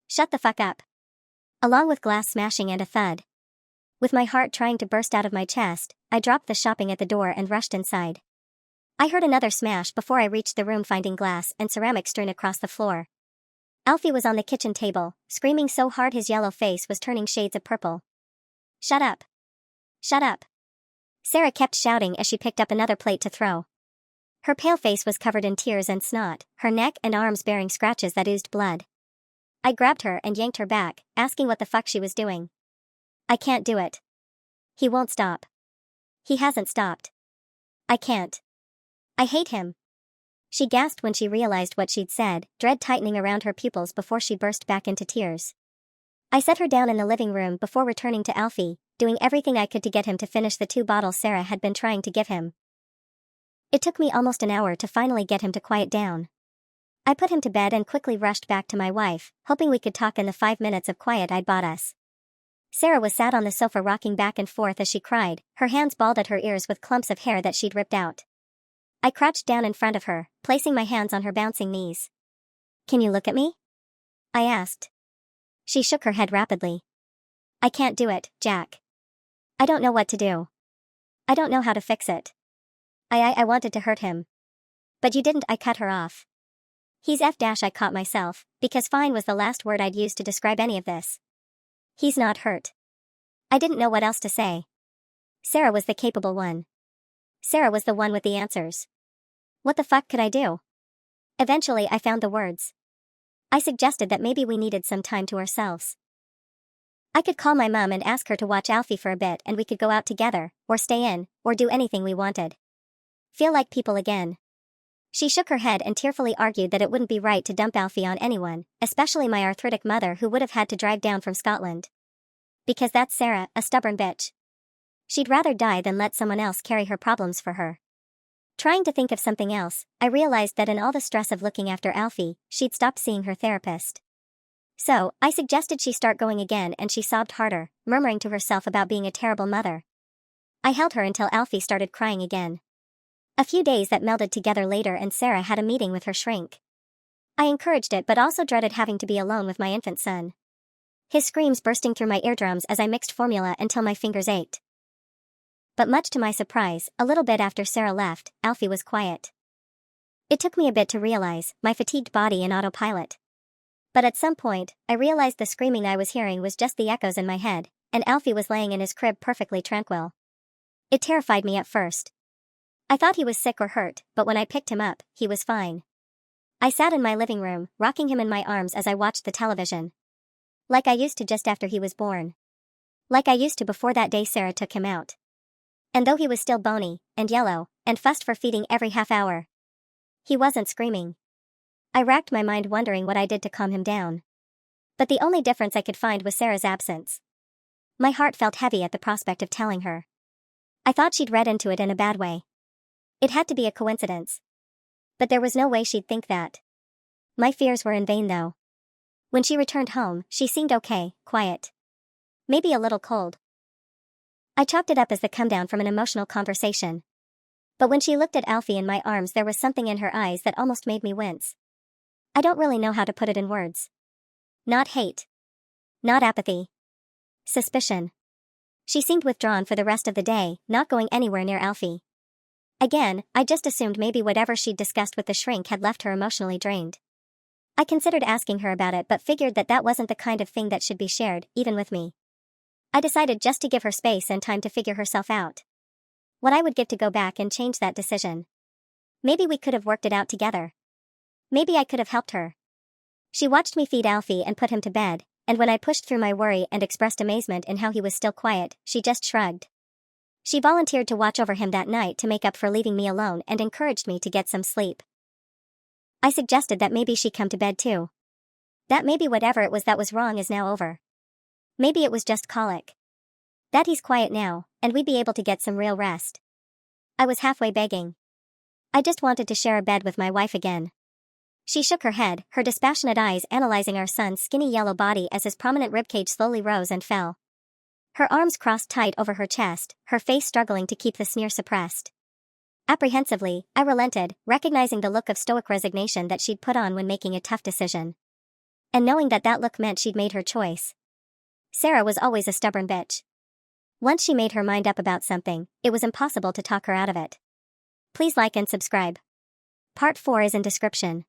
"Shut the fuck up." Along with glass smashing and a thud. With my heart trying to burst out of my chest, I dropped the shopping at the door and rushed inside. I heard another smash before I reached the room, finding glass and ceramic strewn across the floor. Alfie was on the kitchen table, screaming so hard his yellow face was turning shades of purple. "Shut up. Shut up." Sarah kept shouting as she picked up another plate to throw. Her pale face was covered in tears and snot, her neck and arms bearing scratches that oozed blood. I grabbed her and yanked her back, asking what the fuck she was doing. "I can't do it. He won't stop. He hasn't stopped. I can't. I hate him." She gasped when she realized what she'd said, dread tightening around her pupils before she burst back into tears. I set her down in the living room before returning to Alfie, doing everything I could to get him to finish the 2 bottles Sarah had been trying to give him. It took me almost an hour to finally get him to quiet down. I put him to bed and quickly rushed back to my wife, hoping we could talk in the 5 minutes of quiet I'd bought us. Sarah was sat on the sofa rocking back and forth as she cried, her hands balled at her ears with clumps of hair that she'd ripped out. I crouched down in front of her, placing my hands on her bouncing knees. "Can you look at me?" I asked. She shook her head rapidly. "I can't do it, Jack. I don't know what to do. I don't know how to fix it. I wanted to hurt him. But you didn't." I cut her off. "He's I caught myself, because fine was the last word I'd used to describe any of this. "He's not hurt." I didn't know what else to say. Sarah was the capable one. Sarah was the one with the answers. What the fuck could I do? Eventually I found the words. I suggested that maybe we needed some time to ourselves. I could call my mom and ask her to watch Alfie for a bit, and we could go out together, or stay in, or do anything we wanted. Feel like people again. She shook her head and tearfully argued that it wouldn't be right to dump Alfie on anyone, especially my arthritic mother who would have had to drive down from Scotland. Because that's Sarah, a stubborn bitch. She'd rather die than let someone else carry her problems for her. Trying to think of something else, I realized that in all the stress of looking after Alfie, she'd stopped seeing her therapist. So, I suggested she start going again, and she sobbed harder, murmuring to herself about being a terrible mother. I held her until Alfie started crying again. A few days that melded together later, and Sarah had a meeting with her shrink. I encouraged it but also dreaded having to be alone with my infant son. His screams bursting through my eardrums as I mixed formula until my fingers ached. But much to my surprise, a little bit after Sarah left, Alfie was quiet. It took me a bit to realize, my fatigued body in autopilot. But at some point, I realized the screaming I was hearing was just the echoes in my head, and Alfie was laying in his crib perfectly tranquil. It terrified me at first. I thought he was sick or hurt, but when I picked him up, he was fine. I sat in my living room, rocking him in my arms as I watched the television. Like I used to just after he was born. Like I used to before that day Sarah took him out. And though he was still bony, and yellow, and fussed for feeding every half hour, he wasn't screaming. I racked my mind wondering what I did to calm him down. But the only difference I could find was Sarah's absence. My heart felt heavy at the prospect of telling her. I thought she'd read into it in a bad way. It had to be a coincidence. But there was no way she'd think that. My fears were in vain though. When she returned home, she seemed okay, quiet. Maybe a little cold. I chalked it up as the comedown from an emotional conversation. But when she looked at Alfie in my arms, there was something in her eyes that almost made me wince. I don't really know how to put it in words. Not hate. Not apathy. Suspicion. She seemed withdrawn for the rest of the day, not going anywhere near Alfie. Again, I just assumed maybe whatever she'd discussed with the shrink had left her emotionally drained. I considered asking her about it but figured that that wasn't the kind of thing that should be shared, even with me. I decided just to give her space and time to figure herself out. What I would give to go back and change that decision. Maybe we could have worked it out together. Maybe I could have helped her. She watched me feed Alfie and put him to bed, and when I pushed through my worry and expressed amazement in how he was still quiet, she just shrugged. She volunteered to watch over him that night to make up for leaving me alone and encouraged me to get some sleep. I suggested that maybe she come to bed too. That maybe whatever it was that was wrong is now over. Maybe it was just colic. That he's quiet now, and we'd be able to get some real rest. I was halfway begging. I just wanted to share a bed with my wife again. She shook her head, her dispassionate eyes analyzing our son's skinny yellow body as his prominent ribcage slowly rose and fell. Her arms crossed tight over her chest, her face struggling to keep the sneer suppressed. Apprehensively, I relented, recognizing the look of stoic resignation that she'd put on when making a tough decision. and knowing that look meant she'd made her choice. Sarah was always a stubborn bitch. Once she made her mind up about something, it was impossible to talk her out of it. Please like and subscribe. Part 4 is in description.